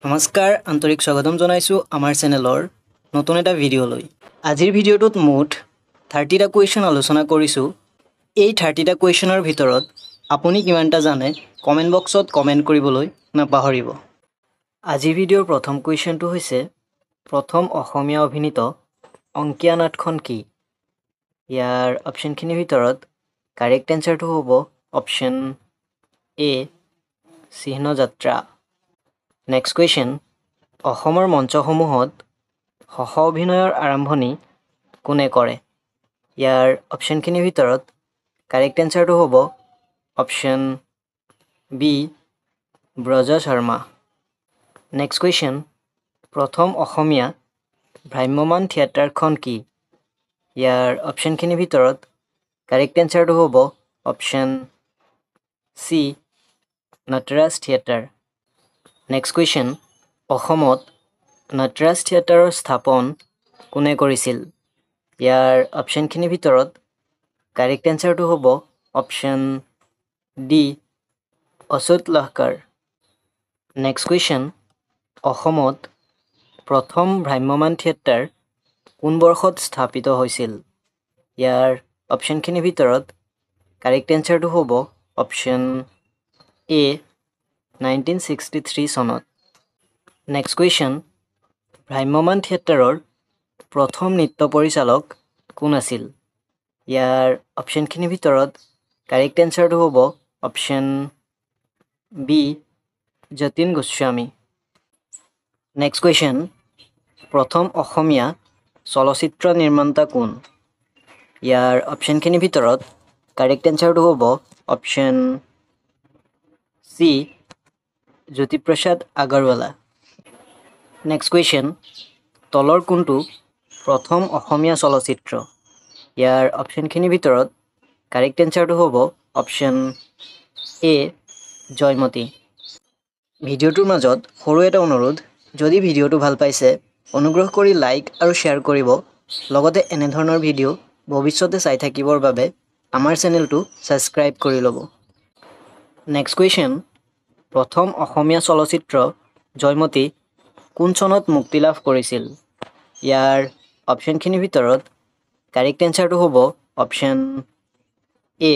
নমস্কাৰ আন্তৰিক স্বাগতম জনাইছো আমাৰ চেনেলৰ নতুন এটা ভিডিঅ'লৈ আজিৰ ভিডিঅ'টোত মুঠ 30টা কুৱেশ্যন আলোচনা কৰিছো এই 30টা কুৱেশ্যনৰ ভিতৰত আপুনি কিমানটা জানে কমেন্ট বক্সত কমেন্ট কৰিবলৈ নাপাহৰিব আজিৰ ভিডিঅ'ৰ প্ৰথম কুৱেশ্যনটো হৈছে প্ৰথম অসমীয়া অভিনীত অংকীয়া নাটখন কি ইয়াৰ অপচনখিনিৰ ভিতৰত কাৰেক্ট এনসাৰটো হ'ব অপচন এ চিহ্ন যাত্ৰা Next question, অসমৰ মঞ্চসমূহত সহ অভিনয়ৰ আৰম্ভণি কোনে কৰে? ইয়াৰ অপচনখিনিৰ ভিতৰত কাৰেক্ট এনসাৰটো হ'ব option B Braj Sharma next question প্ৰথম অসমীয়া ভ্ৰাম্যমান থিয়েটাৰখন কি? ইয়াৰ অপচনখিনিৰ ভিতৰত কাৰেক্ট এনসাৰটো হ'ব option C Nataraj theatre Next question, অসমত নটৰাজ থিয়েটাৰৰ স্থাপন কোনে কৰিছিল? ইয়াৰ অপচনখিনিৰ ভিতৰত কাৰেক্ট এনসাৰটো হ'ব option D Achyut Lahkar next question অসমত প্ৰথম ভ্ৰাম্যমান থিয়েটাৰ কোন বৰ্ষত স্থাপিত হৈছিল? ইয়াৰ অপচনখিনিৰ ভিতৰত কাৰেক্ট এনসাৰটো হ'ব অপচন এ 1963 চনত নেক্সট কুৱেশ্যন ভ্ৰাম্যমান থিয়েটাৰৰ প্ৰথম নৃত্য পৰিচালক কোন আছিল ইয়াৰ অপচনখিনিৰ ভিতৰত কাৰেক্ট এনসাৰটো হ'ব option B Jatin Goswami next question প্ৰথম অসমীয়া চলচ্চিত্ৰ নিৰ্মাতা কোন ইয়াৰ অপচনখিনিৰ ভিতৰত কাৰেক্ট এনসাৰটো হ'ব option C Jyotiprasad Agarwala next question তলৰ কোনটো প্ৰথম অসমীয়া চলচ্চিত্ৰ ইয়াৰ অপচনখিনিৰ ভিতৰত কাৰেক্ট এনসাৰটো হ'ব অপচন এ জয়মতী ভিডিঅ'টোৰ মাজত সৰু এটা অনুৰোধ যদি ভিডিঅ'টো ভাল পাইছে অনুগ্ৰহ কৰি লাইক আৰু শ্বেয়াৰ কৰিব লগতে এনে ধৰণৰ ভিডিঅ' ভৱিষ্যতে চাই থাকিবৰ বাবে আমাৰ চেনেলটো সাবস্ক্ৰাইব কৰি ল'ব নেক্সট কুৱেশ্যন প্ৰথম অসমীয়া চলচ্চিত্ৰ জয়মতী কোন চনত মুক্তি লাভ কৰিছিল ইয়াৰ অপচনখিনিৰ ভিতৰত কাৰেক্ট এনসাৰটো হ'ব অপচন এ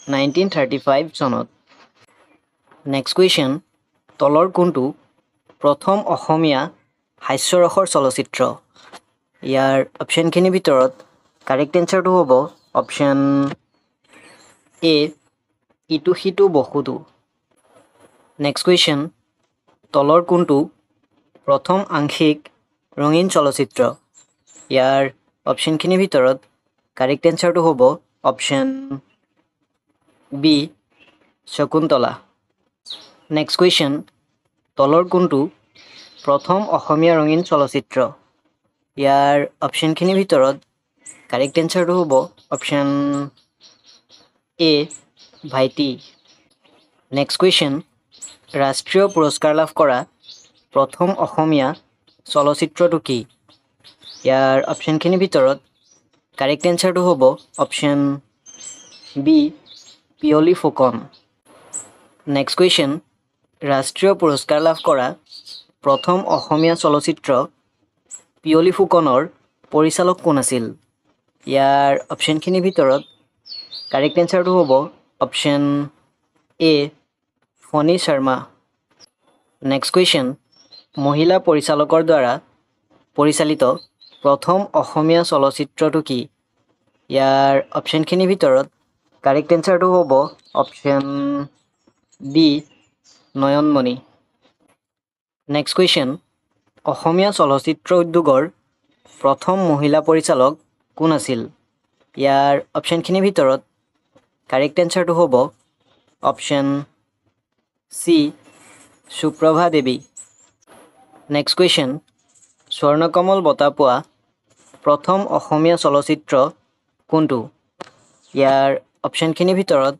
1935 চনত নেক্সট কুৱেশ্যন তলৰ কোনটো প্ৰথম অসমীয়া হাস্যৰসৰ চলচ্চিত্ৰ ইয়াৰ অপচনখিনিৰ ভিতৰত কাৰেক্ট এনসাৰটো হ'ব অপচন এ ইটো সিটো বহুতো নেক্সট কুৱেশ্যন তলৰ কোনটো প্ৰথম আংশিক ৰঙীন চলচ্চিত্ৰ ইয়াৰ অপচনখিনিৰ ভিতৰত কাৰেক্ট এনসাৰটো হ'ব option B Shakuntala next question তলৰ কোনটো প্ৰথম অসমীয়া ৰঙীন চলচ্চিত্ৰ ইয়াৰ অপচনখিনিৰ ভিতৰত কাৰেক্ট এনসাৰটো হ'ব অপচন এ ভাইটি নেক্সট কুৱেশ্যন ৰাষ্ট্ৰীয় পুৰস্কাৰ লাভ কৰা প্ৰথম অসমীয়া চলচ্চিত্ৰটো কি ইয়াৰ অপচনখিনিৰ ভিতৰত কাৰেক্ট এনসাৰটো হ'ব option B Piyali Phukan next question ৰাষ্ট্ৰীয় পুৰস্কাৰ লাভ কৰা প্ৰথম অসমীয়া চলচ্চিত্ৰ পিয়লি ফুকনৰ পৰিচালক কোন আছিল ইয়াৰ অপচনখিনিৰ ভিতৰত কাৰেক্ট এনসাৰটো হ'ব অপচন এ ফণী শৰ্মা নেক্সট কুৱেশ্যন মহিলা পৰিচালকৰ দ্বাৰা পৰিচালিত প্ৰথম অসমীয়া চলচ্চিত্ৰটো কি ইয়াৰ অপচনখিনিৰ ভিতৰত কাৰেক্ট এনসাৰটো হ'ব option D Nayanmoni next question Asomiya চলচ্চিত্ৰ উদ্যোগৰ প্ৰথম মহিলা পৰিচালক কোন আছিল ইয়াৰ অপচনখিনিৰ ভিতৰত কাৰেক্ট এনসাৰটো হ'ব অপচন চি সুপ্ৰভা দেৱী নেক্সট কুৱেশ্যন স্বৰ্ণকমল বঁটা পোৱা প্ৰথম অসমীয়া চলচ্চিত্ৰ কোনটো ইয়াৰ অপচনখিনিৰ ভিতৰত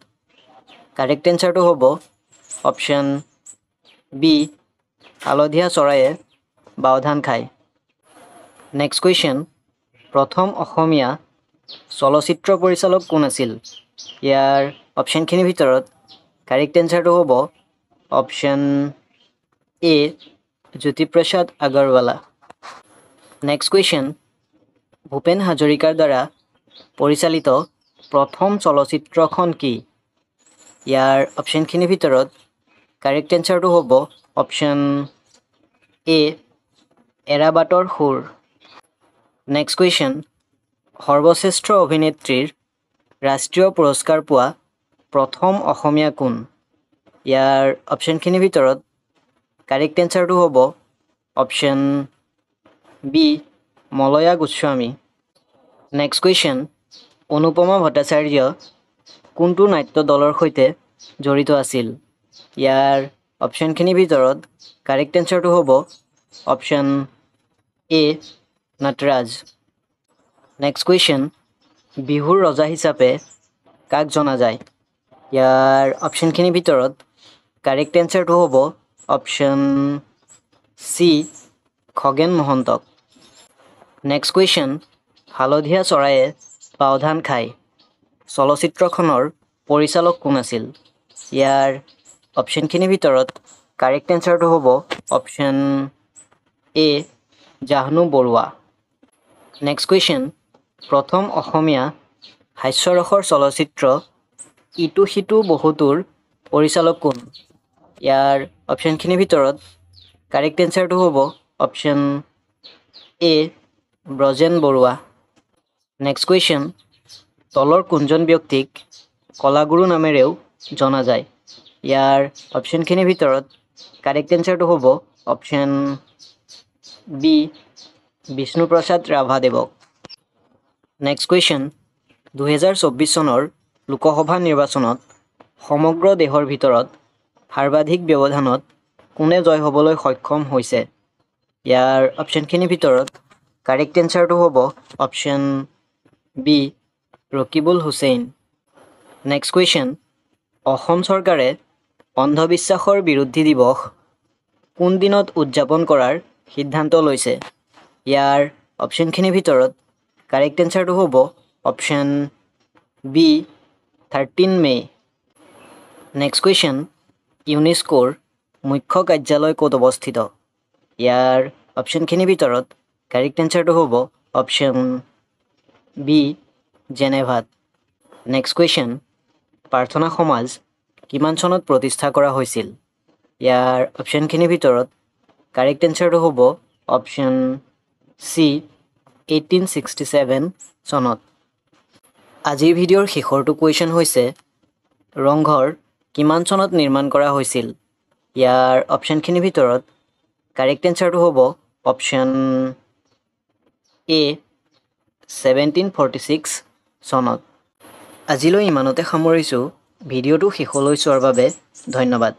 কাৰেক্ট এনসাৰটো হ'ব অপচন বি হালধীয়া চৰায়ে বাওধান খায় নেক্সট কুৱেশ্যন প্ৰথম অসমীয়া চলচ্চিত্ৰ পৰিচালক কোন আছিল ইয়াৰ অপচনখিনিৰ ভিতৰত কাৰেক্ট এনসাৰটো হ'ব অপচন এ জ্যোতিপ্ৰসাদ আগৰৱালা। নেক্সট কুৱেশ্যন, ভূপেন হাজৰিকাৰ দ্বাৰা পৰিচালিত প্ৰথম চলচ্চিত্ৰখন কি? ইয়াৰ অপশ্যনখিনিৰ ভিতৰত কাৰেক্ট এনচাৰটো হ'ব অপশ্যন এ এৰাবাটৰ সুৰ। নেক্সট কুৱেশ্যন, সৰ্বশ্ৰেষ্ঠ অভিনেত্ৰীৰ ৰাষ্ট্ৰীয় পুৰস্কাৰ পোৱা প্ৰথম অসমীয়া কোন? ইয়াৰ অপশ্যনখিনিৰ ভিতৰত কাৰেক্ট এনচাৰটো হ'ব অপশ্যন বি মলয়া গোস্বামী। নেক্সট কুৱেশ্যন, অনুপমা ভট্টাচাৰ্য কোনটো নাট্য দলৰ সৈতে জড়িত আছিল? ইয়াৰ অপশ্যনখিনিৰ ভিতৰত কাৰেক্ট এনচাৰটো হ'ব option A Nataraj. Next question, বিহুৰ ৰজা হিচাপে কাক জনা যায়? ইয়াৰ অপশ্যনখিনিৰ ভিতৰত কাৰেক্ট এনচাৰটো হ'ব অপশ্যন চি খগেন মহন্তক। নেক্সট কুৱেশ্যন, হালধীয়া চৰায়ে বাওধান খায় চলচ্চিত্ৰখনৰ পৰিচালক কোন আছিল? ইয়াৰ অপশ্যনখিনিৰ ভিতৰত কাৰেক্ট এনচাৰটো হ'ব option A Jahnu Barua. Next question, প্ৰথম অসমীয়া হাস্যৰসৰ চলচ্চিত্ৰ ইটো সিটো বহুতোৰ পৰিচালক কোন? ইয়াৰ অপশ্যনখিনিৰ ভিতৰত কাৰেক্ট এনচাৰটো হ'ব option A Brajen Barua. Next question, তলৰ কোনজন ব্যক্তিক কলাগুৰু নামেৰেও জনা যায়? ইয়াৰ অপশ্যনখিনিৰ ভিতৰত কাৰেক্ট এনচাৰটো হ'ব অপশ্যন বি বিষ্ণুপ্ৰসাদ ৰাভাদেৱক। নেক্সট কুৱেশ্যন, 2024 চনৰ লোকসভা নিৰ্বাচনত সমগ্ৰ দেশৰ ভিতৰত সৰ্বাধিক ব্যৱধানত কোনে জয় হ'বলৈ সক্ষম হৈছে? ইয়াৰ অপশ্যনখিনিৰ ভিতৰত কাৰেক্ট এনচাৰটো হ'ব option B Rakibul Hussain. Next question, Assam চৰকাৰে অন্ধবিশ্বাসৰ বিৰোধী দিৱস কোন দিনত উদযাপন কৰাৰ সিদ্ধান্ত লৈছে? ইয়াৰ অপশ্যনখিনিৰ ভিতৰত কাৰেক্ট এনচাৰটো হ'ব অপশ্যন বি 13 মে'। নেক্সট কুৱেশ্যন, ইউনেস্কোৰ মুখ্য কাৰ্যালয় ক'ত অৱস্থিত? ইয়াৰ অপশ্যনখিনিৰ ভিতৰত কাৰেক্ট এনচাৰটো হ'ব অপশ্যন বি জেনেভাত। নেক্সট কুৱেশ্যন, প্ৰাৰ্থনা সমাজ কিমান চনত প্ৰতিষ্ঠা কৰা হৈছিল? ইয়াৰ অপশ্যনখিনিৰ ভিতৰত কাৰেক্ট এনচাৰটো হ'ব অপশ্যন চি 1867 চনত। আজিৰ ভিডিঅ'ৰ শেষৰটো কুৱেশ্যন হৈছে ৰংঘৰ কিমান চনত নিৰ্মাণ কৰা হৈছিল? ইয়াৰ অপশ্যনখিনিৰ ভিতৰত কাৰেক্ট এনচাৰটো হ'ব অপশ্যন এ 1746 চনত। আজিলৈ ইমানতে সামৰিছোঁ। ভিডিঅ'টো শেষলৈ চোৱাৰ বাবে ধন্যবাদ।